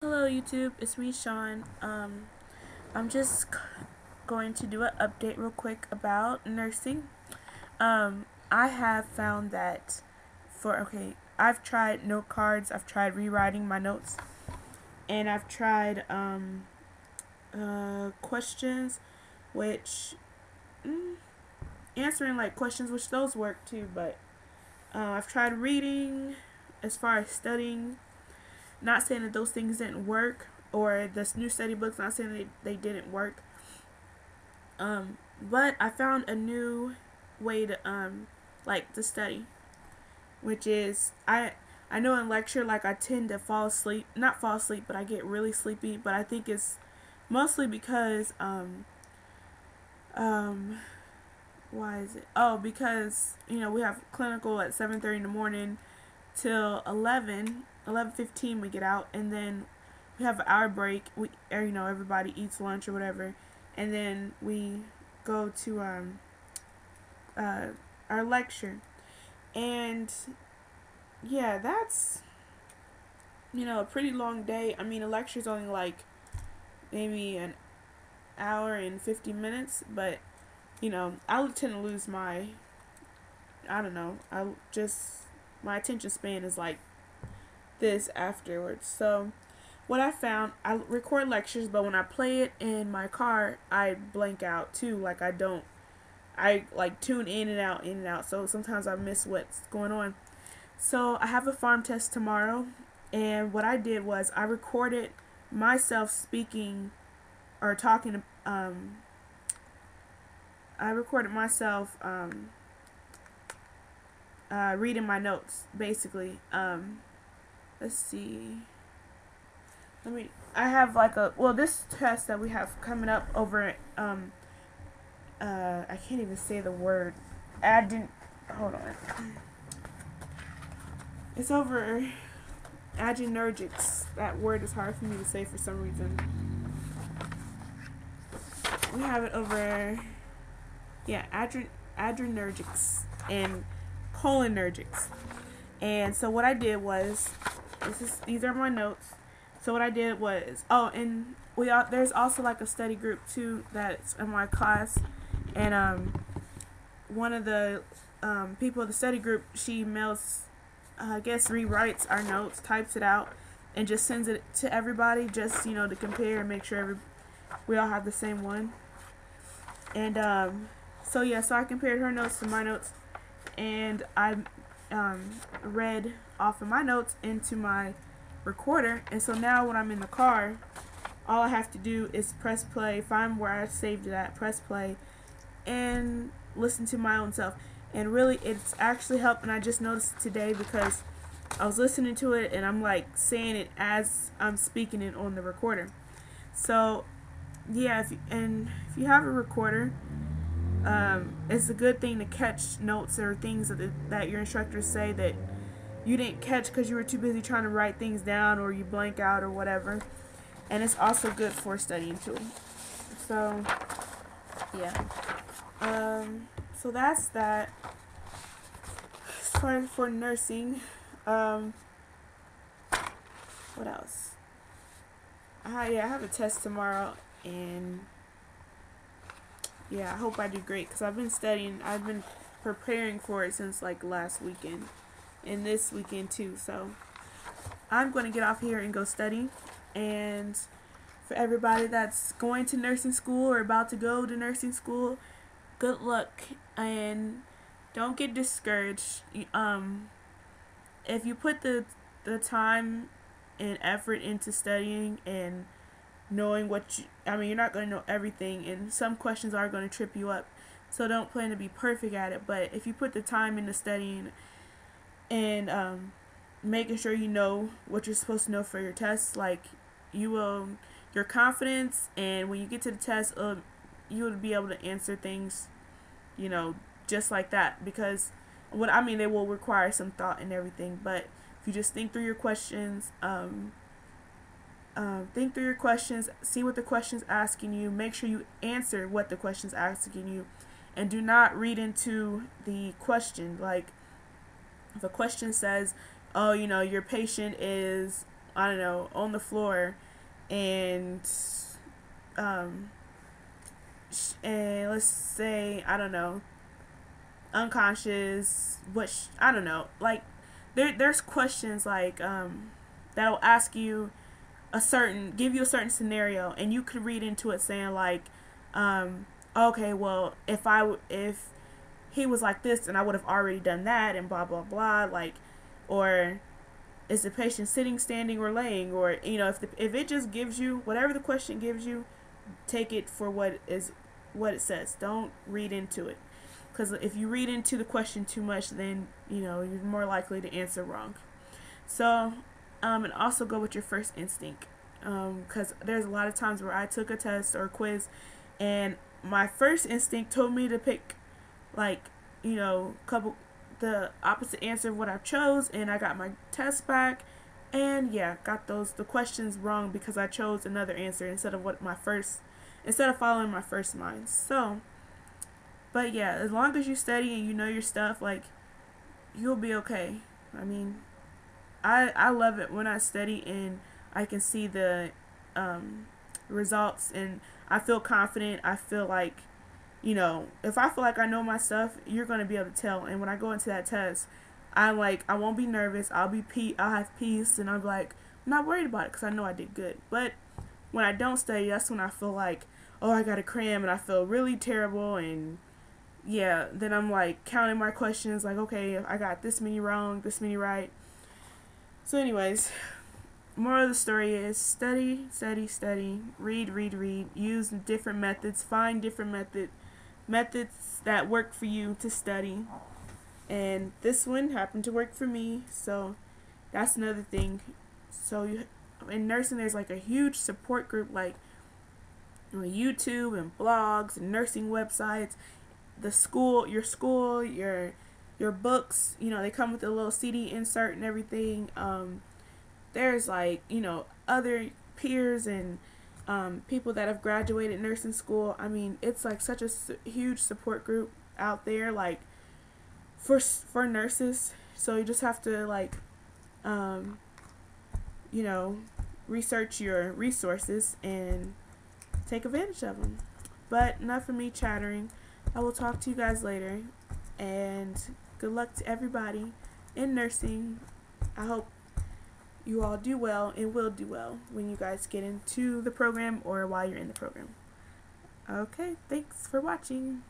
Hello YouTube, it's me Sean. I'm just going to do an update real quick about nursing. I have found that I've tried note cards, I've tried rewriting my notes, and I've tried questions, which answering like questions, which those work too. But I've tried reading, as far as studying. Not saying that those things didn't work, or the new study books. Not saying they didn't work. But I found a new way to to study, which is I know in lecture like I tend to fall asleep, not fall asleep, but I get really sleepy. But I think it's mostly because um why is it? Oh, because we have clinical at 7:30 in the morning till 11:15 we get out, and then we have an hour break. Everybody eats lunch or whatever, and then we go to uh, our lecture. And yeah, that's a pretty long day. I mean, a lecture's only like maybe an hour and 50 minutes, but I tend to lose my, I don't know, I just, my attention span is like this afterwards. So what I found, I record lectures, but when I play it in my car, I blank out too. Like I like tune in and out, in and out. So sometimes I miss what's going on. So I have a farm test tomorrow, and what I did was I recorded myself speaking or talking. I recorded myself reading my notes, basically. Let's see. I have like this test that we have coming up over I can't even say the word. Hold on. It's over adrenergics. That word is hard for me to say for some reason. We have it over, yeah, adrenergics and cholinergics. And so what I did was, these are my notes. So what I did was, and there's also like a study group too that's in my class, and one of the people of the study group, she mails, I guess rewrites our notes, types it out, and just sends it to everybody, just to compare and make sure we all have the same one. And so yeah, so I compared her notes to my notes, and I read off of my notes into my recorder. And so now when I'm in the car, all I have to do is press play, find where I saved it at, press play, and listen to my own self. And really, it's actually helped. And I just noticed it today because I was listening to it and I'm like saying it as I'm speaking it on the recorder. So yeah, if you have a recorder, it's a good thing to catch notes or things that your instructors say that you didn't catch because you were too busy trying to write things down, or you blank out or whatever. And it's also good for studying too. So yeah, so that's that. For nursing, what else? I have a test tomorrow, and yeah, I hope I do great because I've been studying. I've been preparing for it since like last weekend and this weekend too. So I'm going to get off here and go study. And for everybody that's going to nursing school or about to go to nursing school, good luck and don't get discouraged. If you put the time and effort into studying and knowing you're not going to know everything, and some questions are going to trip you up. So don't plan to be perfect at it, but if you put the time into studying and making sure you know what you're supposed to know for your tests, like your confidence, and when you get to the test, you will be able to answer things, you know, just like that. Because they will require some thought and everything, but if you just think through your questions, see what the question's asking you, make sure you answer what the question's asking you, and do not read into the question. Like, if a question says, oh, your patient is I don't know, on the floor, and um, and let's say, I don't know, unconscious, which I don't know, like there's questions like that'll ask you give you a certain scenario, and you could read into it saying like, okay, well, if he was like this, and I would have already done that, and blah blah blah, like, or is the patient sitting, standing, or laying, or if it just gives you whatever the question gives you, take it for what it says. Don't read into it, because if you read into the question too much, then you're more likely to answer wrong. So, and also go with your first instinct, because there's a lot of times where I took a test or a quiz, and my first instinct told me to pick, like, the opposite answer of what I chose, and I got my test back, and yeah, got the questions wrong because I chose another answer instead of following my first mind. So, but yeah, as long as you study and you know your stuff, like, you'll be okay. I mean, I love it when I study and I can see the results, and I feel confident. I feel like, if I feel like I know my stuff, you're going to be able to tell. And when I go into that test, I won't be nervous. I'll have peace, and I'm like, I'm not worried about it because I know I did good. But when I don't study, that's when I feel like, oh, I got to cram, and I feel really terrible. And yeah, then I'm like counting my questions, like, okay, I got this many wrong, this many right. So anyways, moral of the story is study, study, study, read, read, read, use different methods, find different methods that work for you to study. And this one happened to work for me, so that's another thing. So in nursing, there's like a huge support group, like on YouTube and blogs and nursing websites. Your books, they come with a little CD insert and everything. There's like, other peers and people that have graduated nursing school. I mean, it's like such a huge support group out there, like for nurses. So you just have to like, research your resources and take advantage of them. But enough of me chattering. I will talk to you guys later, and good luck to everybody in nursing. I hope you all do well and will do well when you guys get into the program or while you're in the program. Okay, thanks for watching.